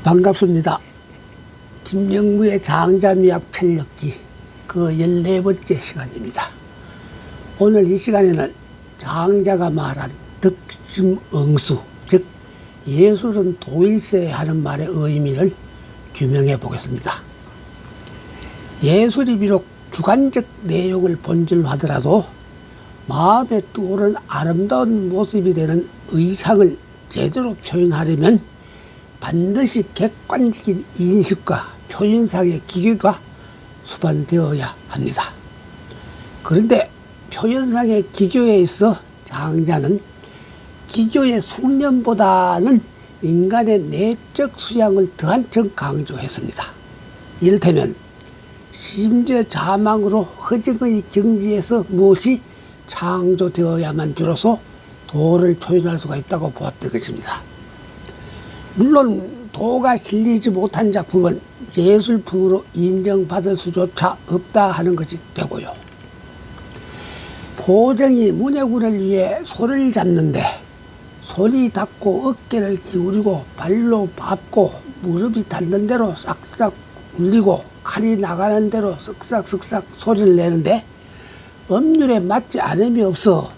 반갑습니다. 김영무의 장자미학 편력기 그 14번째 시간입니다. 오늘 이 시간에는 장자가 말한 득심응수, 즉 예술은 도일세 하는 말의 의미를 규명해 보겠습니다. 예술이 비록 주관적 내용을 본질로 하더라도 마음에 떠오른 아름다운 모습이 되는 의상을 제대로 표현하려면 반드시 객관적인 인식과 표현상의 기교가 수반되어야 합니다. 그런데 표현상의 기교에 있어 장자는 기교의 숙련보다는 인간의 내적 수양을 더 한층 강조했습니다. 이를테면 심지어 자망으로 허정의 경지에서 무엇이 창조되어야만 비로소 도를 표현할 수가 있다고 보았던 것입니다. 물론 도가 실리지 못한 작품은 예술품으로 인정받을 수조차 없다 하는 것이 되고요. 보정이 문해군을 위해 소를 잡는데 손이 닿고 어깨를 기울이고 발로 밟고 무릎이 닿는 대로 싹싹 울리고 칼이 나가는 대로 쓱싹쓱싹 소리를 내는데 법률에 맞지 않음이 없어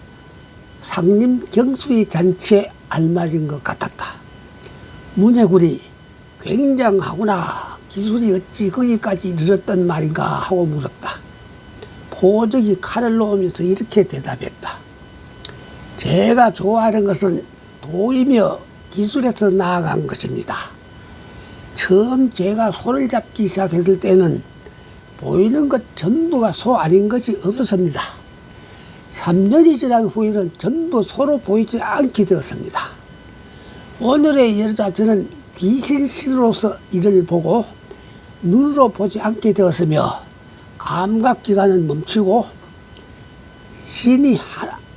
상림경수의 잔치에 알맞은 것 같았다. 문해군이 굉장하구나, 기술이 어찌 거기까지 이르렀단 말인가 하고 물었다. 보적이 칼을 놓으면서 이렇게 대답했다. 제가 좋아하는 것은 도이며 기술에서 나아간 것입니다. 처음 제가 소를 잡기 시작했을 때는 보이는 것 전부가 소 아닌 것이 없었습니다. 3년이 지난 후에는 전부 소로 보이지 않게 되었습니다. 오늘에 이르자 저는 귀신신으로서 이를 보고 눈으로 보지 않게 되었으며 감각기관은 멈추고 신이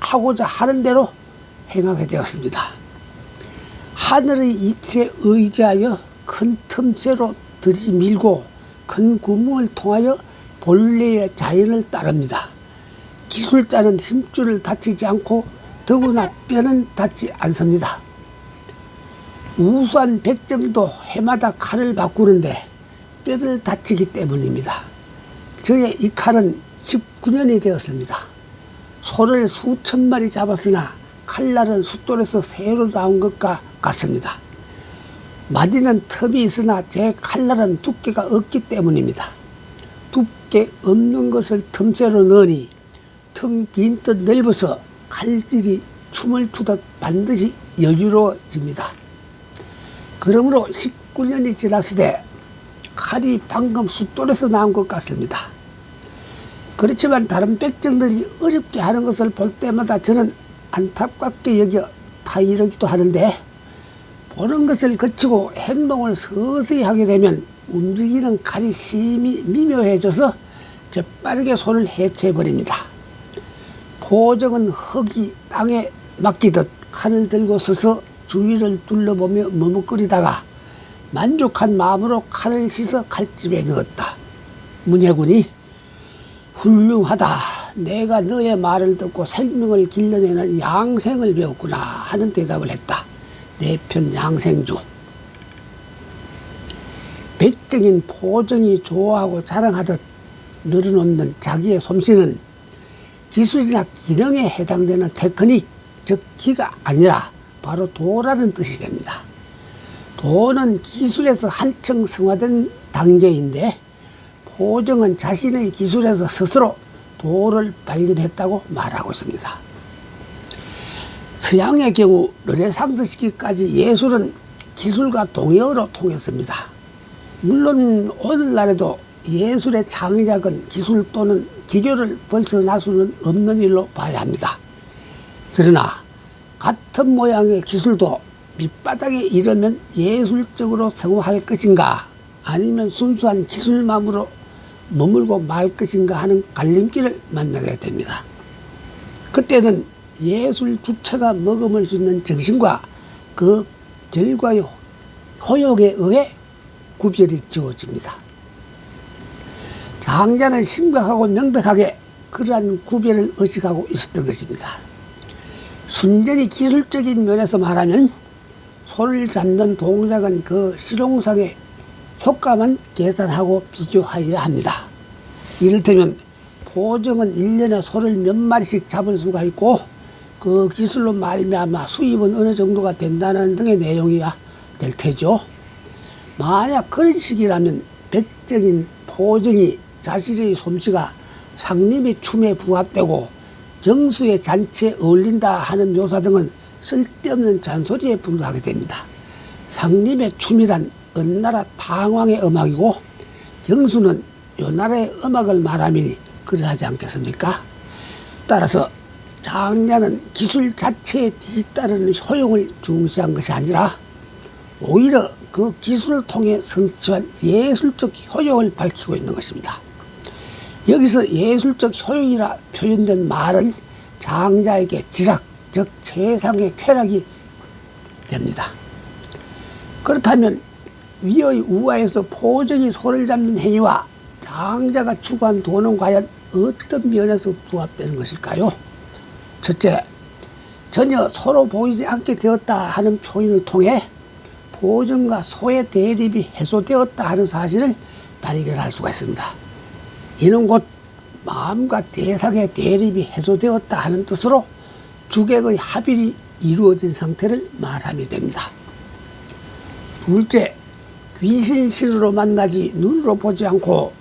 하고자 하는 대로 행하게 되었습니다. 하늘의 이치에 의지하여 큰 틈새로 들이밀고 큰 구멍을 통하여 본래의 자연을 따릅니다. 기술자는 힘줄을 다치지 않고 더구나 뼈는 닿지 않습니다. 우수한 백정도 해마다 칼을 바꾸는데 뼈를 다치기 때문입니다. 저의 이 칼은 19년이 되었습니다. 소를 수천 마리 잡았으나 칼날은 숫돌에서 새로 나온 것과 같습니다. 마디는 틈이 있으나 제 칼날은 두께가 없기 때문입니다. 두께 없는 것을 틈새로 넣으니 텅 빈 듯 넓어서 칼질이 춤을 추듯 반드시 여유로워집니다. 그러므로 19년이 지났을 때 칼이 방금 숫돌에서 나온 것 같습니다. 그렇지만 다른 백정들이 어렵게 하는 것을 볼 때마다 저는 안타깝게 여겨 타이르기도 하는데 보는 것을 거치고 행동을 서서히 하게 되면 움직이는 칼이 심히 미묘해져서 재빠르게 손을 해체해버립니다. 보정은 흙이 땅에 맡기듯 칼을 들고 서서 주위를 둘러보며 머뭇거리다가 만족한 마음으로 칼을 씻어 칼집에 넣었다. 문해군이 훌륭하다. 내가 너의 말을 듣고 생명을 길러내는 양생을 배웠구나 하는 대답을 했다. 내 편 양생주. 백정인 보정이 좋아하고 자랑하듯 늘어놓는 자기의 솜씨는 기술이나 기능에 해당되는 테크닉, 즉 기가 아니라 바로 도라는 뜻이 됩니다. 도는 기술에서 한층 승화된 단계인데 보정은 자신의 기술에서 스스로 도를 발견했다고 말하고 있습니다. 서양의 경우 르네상스 시기까지 예술은 기술과 동역으로 통했습니다. 물론 오늘날에도 예술의 창작은 기술 또는 기교를 벗어날 수는 없는 일로 봐야 합니다. 그러나 같은 모양의 기술도 밑바닥에 이르면 예술적으로 성공할 것인가 아니면 순수한 기술만으로 머물고 말 것인가 하는 갈림길을 만나게 됩니다. 그때는 예술 주체가 머금을 수 있는 정신과 그 결과의 효용에 의해 구별이 지어집니다. 장자는 심각하고 명백하게 그러한 구별을 의식하고 있었던 것입니다. 순전히 기술적인 면에서 말하면 소를 잡는 동작은 그 실용상의 효과만 계산하고 비교하여야 합니다. 이를테면 보정은 1년에 소를 몇 마리씩 잡을 수가 있고 그 기술로 말미암아 수입은 어느 정도가 된다는 등의 내용이야 될 테죠. 만약 그런 식이라면 백적인 보정이 자신의 솜씨가 상림의 춤에 부합되고 경수의 잔치에 어울린다 하는 묘사 등은 쓸데없는 잔소리에 불과하게 됩니다. 상림의 춤이란 어느 나라 당왕의 음악이고 경수는 요 나라의 음악을 말하미니 그러하지 않겠습니까? 따라서 장냐는 기술 자체에 뒤따르는 효용을 중시한 것이 아니라 오히려 그 기술을 통해 성취한 예술적 효용을 밝히고 있는 것입니다. 여기서 예술적 효용이라 표현된 말은 장자에게 지락, 즉 최상의 쾌락이 됩니다. 그렇다면 위의 우화에서 보정이 소를 잡는 행위와 장자가 추구한 도는 과연 어떤 면에서 부합되는 것일까요? 첫째, 전혀 서로 보이지 않게 되었다 하는 표현을 통해 보정과 소의 대립이 해소되었다 하는 사실을 발견할 수가 있습니다. 이는 곧 마음과 대상의 대립이 해소되었다 하는 뜻으로 주객의 합일이 이루어진 상태를 말하면 됩니다. 둘째, 귀신신으로 만나지 눈으로 보지 않고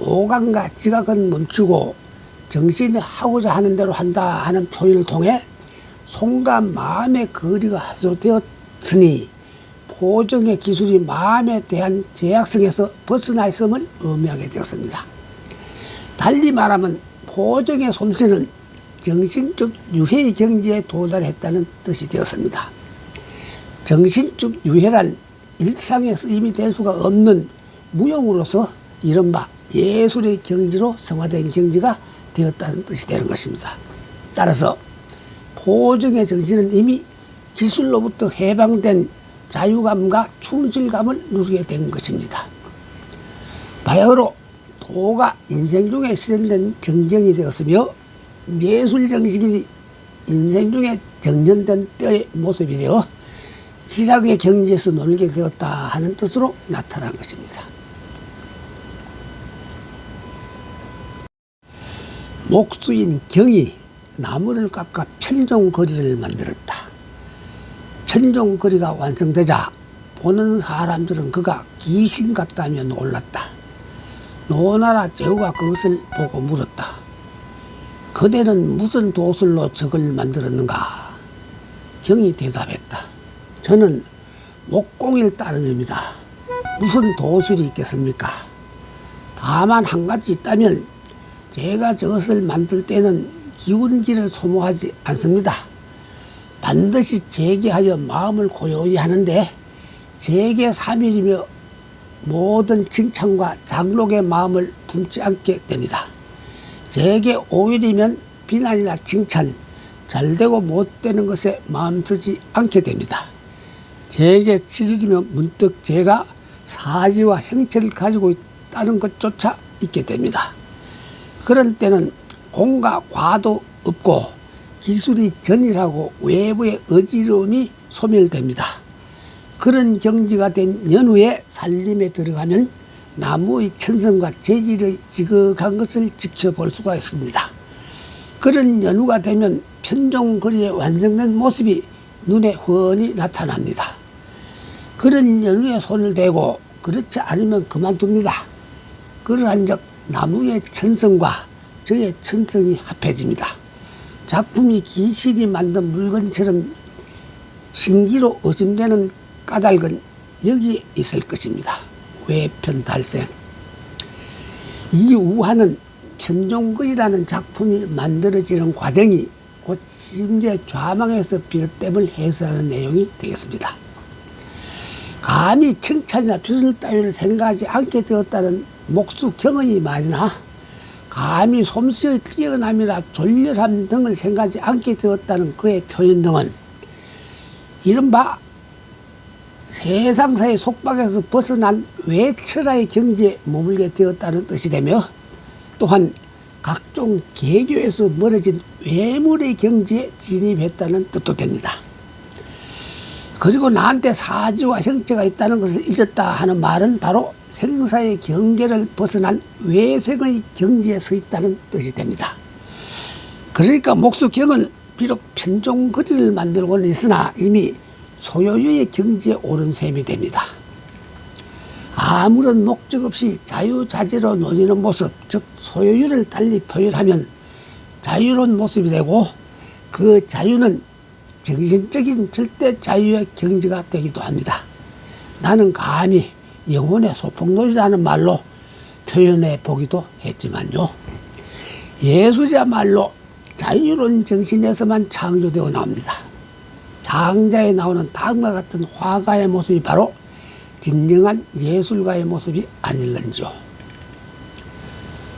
오감과 지각은 멈추고 정신이 하고자 하는 대로 한다 하는 표현을 통해 손과 마음의 거리가 해소되었으니 보정의 기술이 마음에 대한 제약성에서 벗어나 있음을 의미하게 되었습니다. 달리 말하면 보정의 솜씨는 정신적 유해의 경지에 도달했다는 뜻이 되었습니다. 정신적 유해란 일상에 쓰임이 될 수가 없는 무용으로서 이른바 예술의 경지로 성화된 경지가 되었다는 뜻이 되는 것입니다. 따라서 보정의 정신은 이미 기술로부터 해방된 자유감과 충실감을 누리게 된 것입니다. 바야흐로 도가 인생 중에 실현된 정경이 되었으며 예술 정식이 인생 중에 정전된 때의 모습이 되어 지락의 경지에서 놀게 되었다 하는 뜻으로 나타난 것입니다. 목수인 경이 나무를 깎아 편종거리를 만들었다. 편종거리가 완성되자 보는 사람들은 그가 귀신 같다며 놀랐다. 노나라 제후가 그것을 보고 물었다. 그대는 무슨 도술로 저걸 만들었는가? 경이 대답했다. 저는 목공일 따름입니다. 무슨 도술이 있겠습니까? 다만 한 가지 있다면 제가 저것을 만들 때는 기운기를 소모하지 않습니다. 반드시 재개하여 마음을 고요히 하는데 재개 3일이며 모든 칭찬과 장록의 마음을 품지 않게 됩니다. 재개 5일이면 비난이나 칭찬, 잘되고 못되는 것에 마음 쓰지 않게 됩니다. 재개 7일이면 문득 제가 사지와 형체를 가지고 있다는 것조차 잊게 됩니다. 그런 때는 공과 과도 없고 기술이 전일하고 외부의 어지러움이 소멸됩니다. 그런 경지가 된 연후에 살림에 들어가면 나무의 천성과 재질의 지극한 것을 지켜볼 수가 있습니다. 그런 연후가 되면 편종거리의 완성된 모습이 눈에 훤히 나타납니다. 그런 연후에 손을 대고 그렇지 않으면 그만둡니다. 그러한 적 나무의 천성과 저의 천성이 합해집니다. 작품이 기실이 만든 물건처럼 신기로 의심되는 까닭은 여기에 있을 것입니다. 외편달생. 이 우화는 편종거리라는 작품이 만들어지는 과정이 곧 심지어 좌망에서 비롯됨을 해설하는 내용이 되겠습니다. 감히 칭찬이나 벼슬 따위를 생각하지 않게 되었다는 목수 경언이 맞으나 감히 솜씨의 뛰어남이나 졸렬함 등을 생각하지 않게 되었다는 그의 표현 등은 이른바 세상사의 속박에서 벗어난 외철화의 경지에 머물게 되었다는 뜻이 되며 또한 각종 개교에서 멀어진 외물의 경지에 진입했다는 뜻도 됩니다. 그리고 나한테 사지와 형체가 있다는 것을 잊었다 하는 말은 바로 생사의 경계를 벗어난 외생의 경지에 서 있다는 뜻이 됩니다. 그러니까 목수경은 비록 편종거리를 만들고는 있으나 이미 소요유의 경지에 오른 셈이 됩니다. 아무런 목적 없이 자유자재로 논이는 모습, 즉 소요유를 달리 표현하면 자유로운 모습이 되고, 그 자유는 정신적인 절대 자유의 경지가 되기도 합니다. 나는 감히 영혼의 소폭놀이라는 말로 표현해 보기도 했지만요, 예수자말로 자유로운 정신에서만 창조되어 나옵니다. 장자에 나오는 다음과 같은 화가의 모습이 바로 진정한 예술가의 모습이 아닐런지요.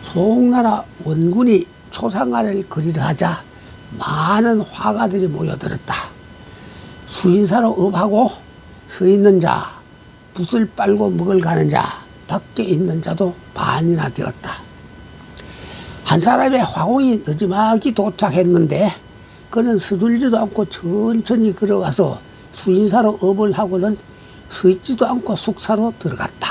송나라 원군이 초상화를 그리려 하자 많은 화가들이 모여들었다. 수의사로 업하고 서 있는 자, 붓을 빨고 먹을 가는 자, 밖에 있는 자도 반이나 되었다. 한 사람의 화공이 늦지막이 도착했는데 그는 서둘지도 않고 천천히 걸어와서 수의사로 업을 하고는 서 있지도 않고 숙사로 들어갔다.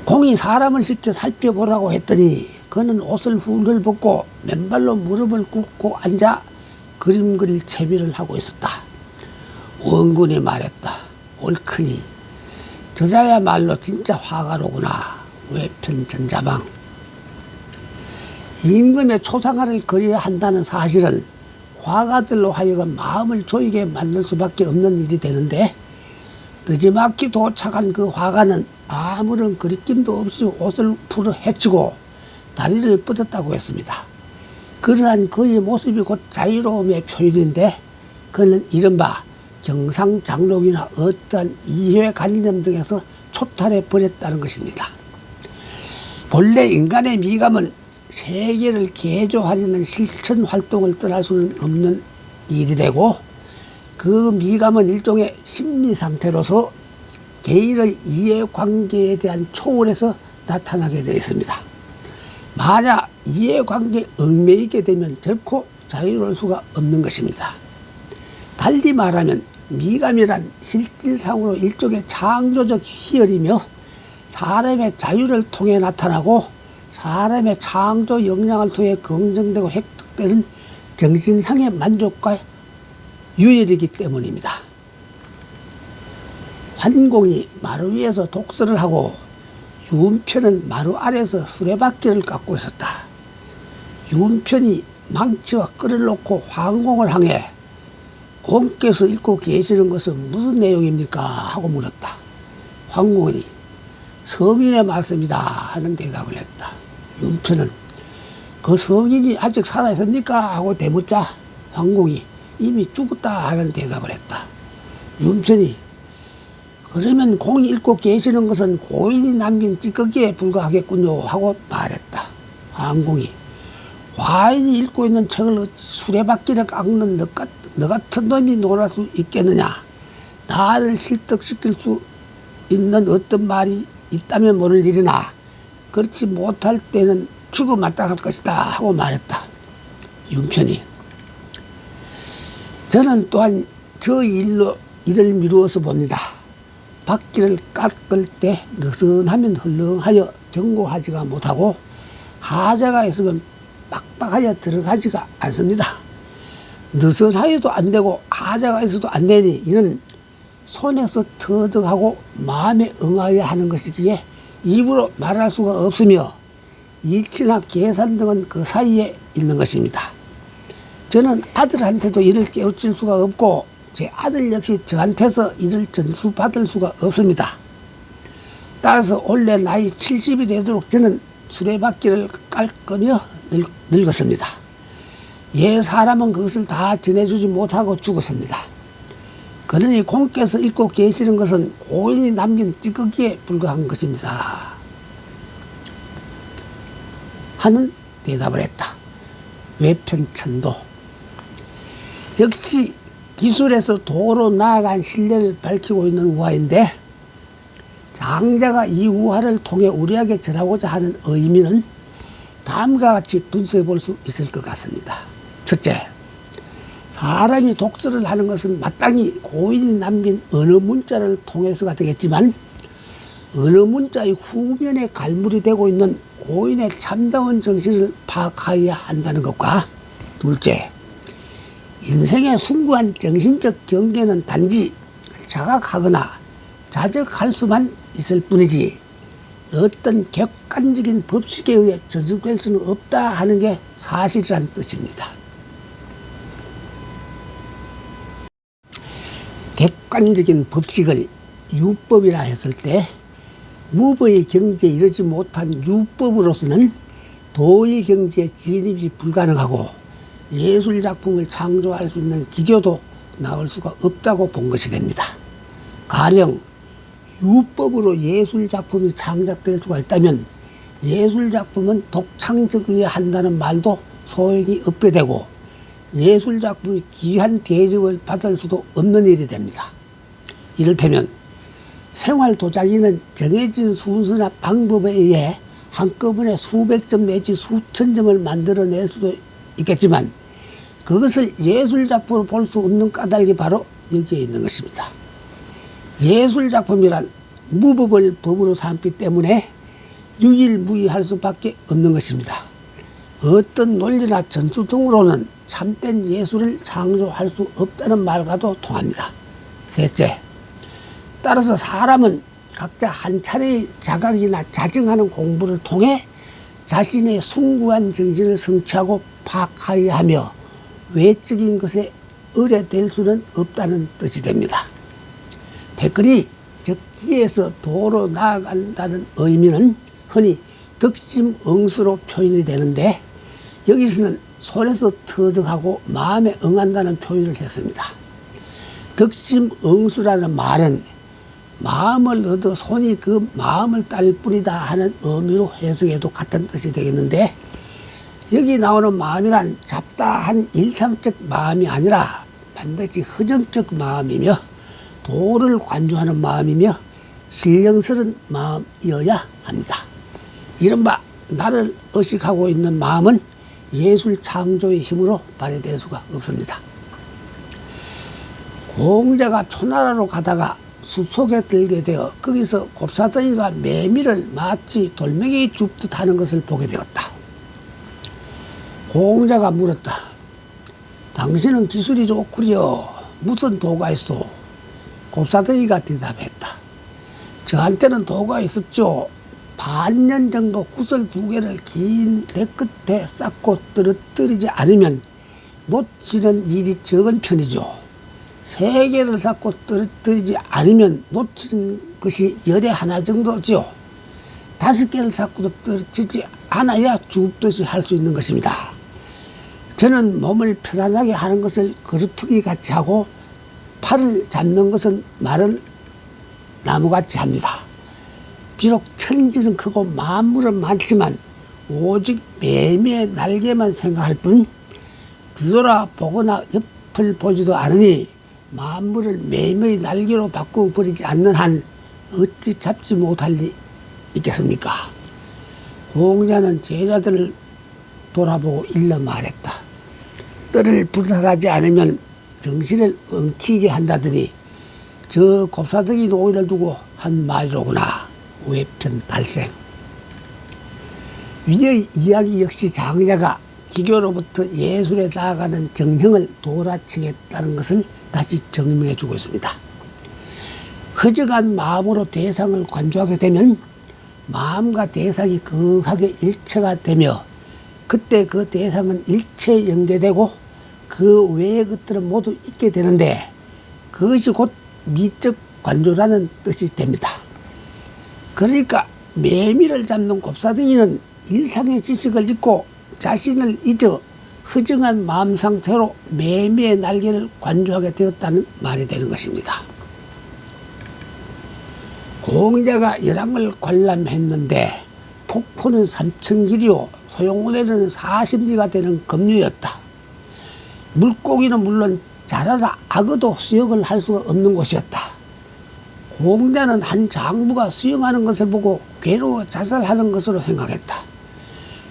공이 사람을 직접 살펴보라고 했더니 그는 옷을 훌훌 벗고 맨발로 무릎을 꿇고 앉아 그림 그릴 채비를 하고 있었다. 원군이 말했다. 옳으니 저자야말로 진짜 화가로구나. 외편전자방. 임금의 초상화를 그려야 한다는 사실은 화가들로 하여금 마음을 조이게 만들 수밖에 없는 일이 되는데, 늦지막히 도착한 그 화가는 아무런 그리낌도 없이 옷을 풀어 헤치고 다리를 뻗었다고 했습니다. 그러한 그의 모습이 곧 자유로움의 표현인데, 그는 이른바 경상장록이나 어떠한 이해관념 등에서 초탈해 버렸다는 것입니다. 본래 인간의 미감은 세계를 개조하려는 실천 활동을 떠날 수는 없는 일이 되고, 그 미감은 일종의 심리 상태로서 개인의 이해관계에 대한 초월에서 나타나게 되어 있습니다. 만약 이해관계에 얽매이게 되면 결코 자유로울 수가 없는 것입니다. 달리 말하면 미감이란 실질상으로 일종의 창조적 희열이며 사람의 자유를 통해 나타나고 사람의 창조 역량을 통해 긍정되고 획득되는 정신상의 만족과 유열이기 때문입니다. 환공이 마루 위에서 독서를 하고 윤편은 마루 아래에서 수레바퀴를 깎고 있었다. 윤편이 망치와 끌을 놓고 환공을 향해 공께서 읽고 계시는 것은 무슨 내용입니까? 하고 물었다. 환공이 성인의 말씀이다 하는 대답을 했다. 윤편은 그 성인이 아직 살아있습니까? 하고 대묻자 환공이 이미 죽었다 하는 대답을 했다. 윤편이 그러면 공이 읽고 계시는 것은 고인이 남긴 찌꺼기에 불과하겠군요 하고 말했다. 환공이 과인이 읽고 있는 책을 수레바퀴를 깎는 너 같은 놈이 놀랄 수 있겠느냐. 나를 실득시킬 수 있는 어떤 말이 있다면 모를 일이나 그렇지 못할 때는 죽어마땅할 것이다 하고 말했다. 윤편이 저는 또한 저 일을 미루어서 봅니다. 바퀴를 깎을 때 느슨하면 헐렁하여 견고하지가 못하고 하자가 있으면 빡빡하여 들어가지가 않습니다. 느슨하여도 안 되고 하자가 있어도 안 되니 이는 손에서 터득하고 마음에 응하여야 하는 것이기에 입으로 말할 수가 없으며 일치나 계산 등은 그 사이에 있는 것입니다. 저는 아들한테도 이를 깨우칠 수가 없고 제 아들 역시 저한테서 이를 전수받을 수가 없습니다. 따라서 올해 나이 70이 되도록 저는 수레바퀴를 깎으며 늙었습니다. 예 사람은 그것을 다 전해주지 못하고 죽었습니다. 그러니 공께서 읽고 계시는 것은 고인이 남긴 찌꺼기에 불과한 것입니다 하는 대답을 했다. 외편천도. 역시 기술에서 도로 나아간 신뢰를 밝히고 있는 우화인데, 장자가 이 우화를 통해 우리에게 전하고자 하는 의미는 다음과 같이 분석해 볼 수 있을 것 같습니다. 첫째, 사람이 독서를 하는 것은 마땅히 고인이 남긴 언어 문자를 통해서가 되겠지만 언어 문자의 후면에 갈무리 되고 있는 고인의 참다운 정신을 파악하여야 한다는 것과, 둘째, 인생의 숭고한 정신적 경계는 단지 자각하거나 자적할 수만 있을 뿐이지 어떤 객관적인 법칙에 의해 저주될 수는 없다 하는 게 사실이란 뜻입니다. 객관적인 법칙을 유법이라 했을 때 무법의 경지에 이르지 못한 유법으로서는 도의 경지에 진입이 불가능하고 예술작품을 창조할 수 있는 기교도 나올 수가 없다고 본 것이 됩니다. 가령 유법으로 예술작품이 창작될 수가 있다면 예술작품은 독창적이어야 한다는 말도 소용이 없게 되고 예술작품이 귀한 대접을 받을 수도 없는 일이 됩니다. 이를테면 생활도자기는 정해진 순서나 방법에 의해 한꺼번에 수백 점 내지 수천 점을 만들어낼 수도 있겠지만 그것을 예술작품으로 볼 수 없는 까닭이 바로 여기에 있는 것입니다. 예술작품이란 무법을 법으로 삼기 때문에 유일무이할 수밖에 없는 것입니다. 어떤 논리나 전수 등으로는 참된 예술을 창조할 수 없다는 말과도 통합니다. 셋째, 따라서 사람은 각자 한 차례의 자각이나 자증하는 공부를 통해 자신의 숭고한 정신을 성취하고 파악하여야 하며 외적인 것에 의뢰될 수는 없다는 뜻이 됩니다. 댓글이 적지에서 도로 나아간다는 의미는 흔히 덕심응수로 표현이 되는데 여기서는 손에서 터득하고 마음에 응한다는 표현을 했습니다. 덕심응수라는 말은 마음을 얻어 손이 그 마음을 따를 뿐이다 하는 의미로 해석해도 같은 뜻이 되겠는데 여기 나오는 마음이란 잡다한 일상적 마음이 아니라 반드시 흐정적 마음이며 도를 관조하는 마음이며 신령스러운 마음이어야 합니다. 이른바 나를 의식하고 있는 마음은 예술 창조의 힘으로 발휘될 수가 없습니다. 공자가 초나라로 가다가 숲속에 들게 되어 거기서 곱사등이가 매미를 마치 돌멩이 줍듯 하는 것을 보게 되었다. 공자가 물었다. 당신은 기술이 좋구려. 무슨 도가 있어? 곱사등이가 대답했다. 저한테는 도가 있었죠. 반년 정도 구슬 2개를 긴 대 끝에 쌓고 떨어뜨리지 않으면 놓치는 일이 적은 편이죠. 3개를 쌓고 떨어뜨리지 않으면 놓치는 것이 열에 하나 정도죠. 5개를 쌓고도 떨어지지 않아야 줍듯이 할 수 있는 것입니다. 저는 몸을 편안하게 하는 것을 그루터기 같이 하고 팔을 잡는 것은 마른 나무같이 합니다. 비록 천지는 크고 만물은 많지만 오직 매미의 날개만 생각할 뿐 뒤돌아보거나 옆을 보지도 않으니 만물을 매미의 날개로 바꾸어버리지 않는 한 어찌 잡지 못할 리 있겠습니까? 공자는 제자들을 돌아보고 일러 말했다. 뜰을 불타하지 않으면 정신을 엉키게 한다더니 저 곱사등이 노인을 두고 한 말이로구나. 외편 발생. 위의 이야기 역시 장자가 기교로부터 예술에 나아가는 정형을 돌아치겠다는 것을 다시 증명해 주고 있습니다. 허적한 마음으로 대상을 관조하게 되면 마음과 대상이 극하게 일체가 되며 그때 그 대상은 일체에 연계되고 그 외의 것들은 모두 있게 되는데 그것이 곧 미적 관조라는 뜻이 됩니다. 그러니까 매미를 잡는 곱사등이는 일상의 지식을 잊고 자신을 잊어 허정한 마음 상태로 매미의 날개를 관조하게 되었다는 말이 되는 것입니다. 공자가 열왕을 관람했는데 폭포는 3,000길이요 소용돌이는 40리가 되는 급류였다. 물고기는 물론 자라나 악어도 수영을 할 수가 없는 곳이었다. 공자는 한 장부가 수영하는 것을 보고 괴로워 자살하는 것으로 생각했다.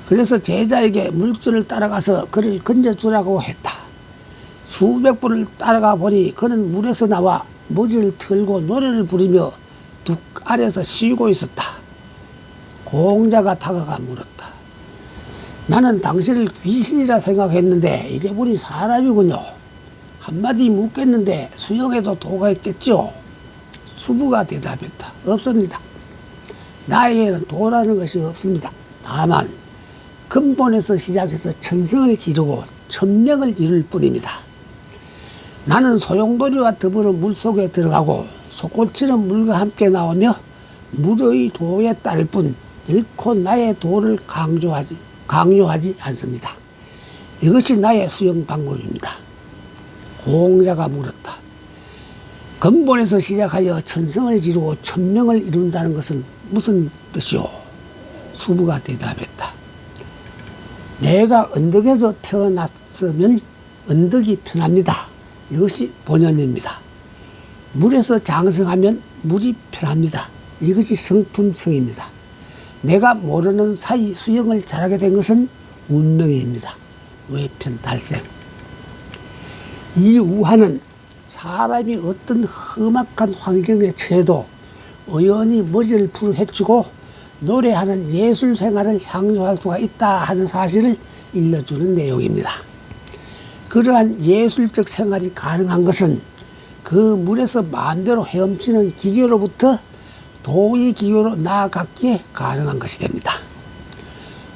그래서 제자에게 물줄을 따라가서 그를 건져주라고 했다. 수백 분을 따라가 보니 그는 물에서 나와 머리를 틀고 노래를 부르며 둑 아래서 쉬고 있었다. 공자가 다가가 물었다. 나는 당신을 귀신이라 생각했는데 이래 보니 사람이군요. 한마디 묻겠는데 수영에도 도가 있겠죠? 수부가 대답했다. 없습니다. 나에게는 도라는 것이 없습니다. 다만 근본에서 시작해서 천성을 기르고 천명을 이룰 뿐입니다. 나는 소용돌이와 더불어 물속에 들어가고 솟구치는 물과 함께 나오며 물의 도에 따를 뿐 결코 나의 도를 강요하지 않습니다. 이것이 나의 수영 방법입니다. 공자가 물었다. 근본에서 시작하여 천성을 기르고 천명을 이룬다는 것은 무슨 뜻이오? 수부가 대답했다. 내가 언덕에서 태어났으면 언덕이 편합니다. 이것이 본연입니다. 물에서 장성하면 물이 편합니다. 이것이 성품성입니다. 내가 모르는 사이 수영을 잘하게 된 것은 운명입니다. 외편달생. 이 우화는 사람이 어떤 험악한 환경에 처해도 의연히 머리를 부르헤치고 노래하는 예술 생활을 향유할 수가 있다 하는 사실을 일러주는 내용입니다. 그러한 예술적 생활이 가능한 것은 그 물에서 마음대로 헤엄치는 기교로부터 도의 기교로 나아갔기에 가능한 것이 됩니다.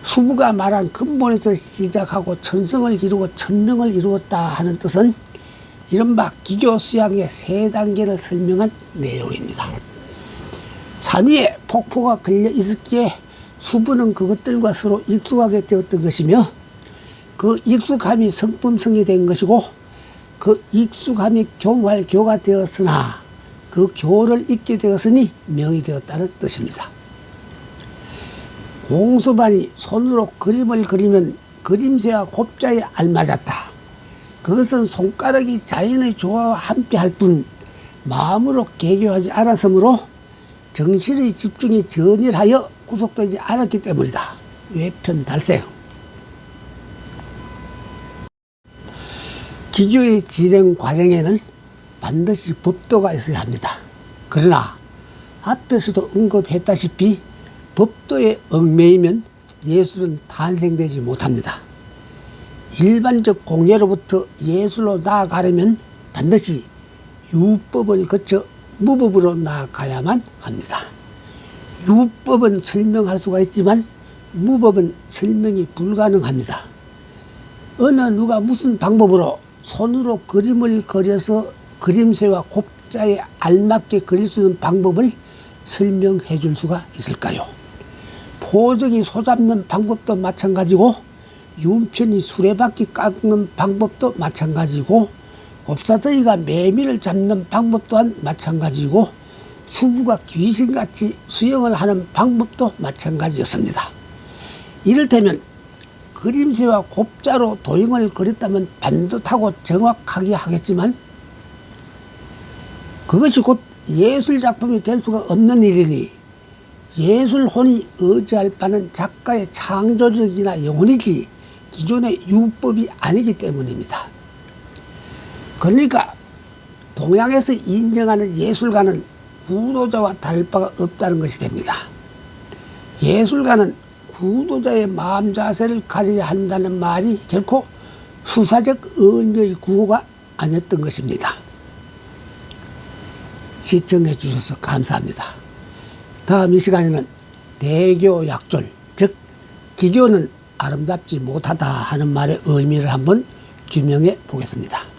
수부가 말한 근본에서 시작하고 천성을 이루고 천명을 이루었다 하는 뜻은 이른바 기교 수양의 세 단계를 설명한 내용입니다. 3위에 폭포가 걸려 있었기에 수부는 그것들과 서로 익숙하게 되었던 것이며 그 익숙함이 성품성이 된 것이고 그 익숙함이 교활 교가 되었으나 그 교를 잊게 되었으니 명이 되었다는 뜻입니다. 공수반이 손으로 그림을 그리면 그림새와 곱자에 알맞았다. 그것은 손가락이 자연의 조화와 함께할 뿐 마음으로 개교하지 않았으므로 정신의 집중이 전일하여 구속되지 않았기 때문이다. 외편달생. 기교의 진행 과정에는 반드시 법도가 있어야 합니다. 그러나 앞에서도 언급했다시피 법도에 얽매이면 예술은 탄생되지 못합니다. 일반적 공예로부터 예술로 나아가려면 반드시 유법을 거쳐 무법으로 나아가야만 합니다. 유법은 설명할 수가 있지만 무법은 설명이 불가능합니다. 어느 누가 무슨 방법으로 손으로 그림을 그려서 그림새와 곱자에 알맞게 그릴 수 있는 방법을 설명해 줄 수가 있을까요? 포적이 소잡는 방법도 마찬가지고 윤편이 수레바퀴 깎는 방법도 마찬가지고 곱사더이가 매미를 잡는 방법 또한 마찬가지고 수부가 귀신같이 수영을 하는 방법도 마찬가지였습니다. 이를테면 그림새와 곱자로 도형을 그렸다면 반듯하고 정확하게 하겠지만 그것이 곧 예술작품이 될 수가 없는 일이니 예술혼이 의지할 바는 작가의 창조력이나 영혼이지 기존의 유법이 아니기 때문입니다. 그러니까 동양에서 인정하는 예술가는 구도자와 다를 바가 없다는 것이 됩니다. 예술가는 구도자의 마음 자세를 가져야 한다는 말이 결코 수사적 언어의 구호가 아니었던 것입니다. 시청해 주셔서 감사합니다. 다음 이 시간에는 대교약졸, 즉 기교는 아름답지 못하다 하는 말의 의미를 한번 규명해 보겠습니다.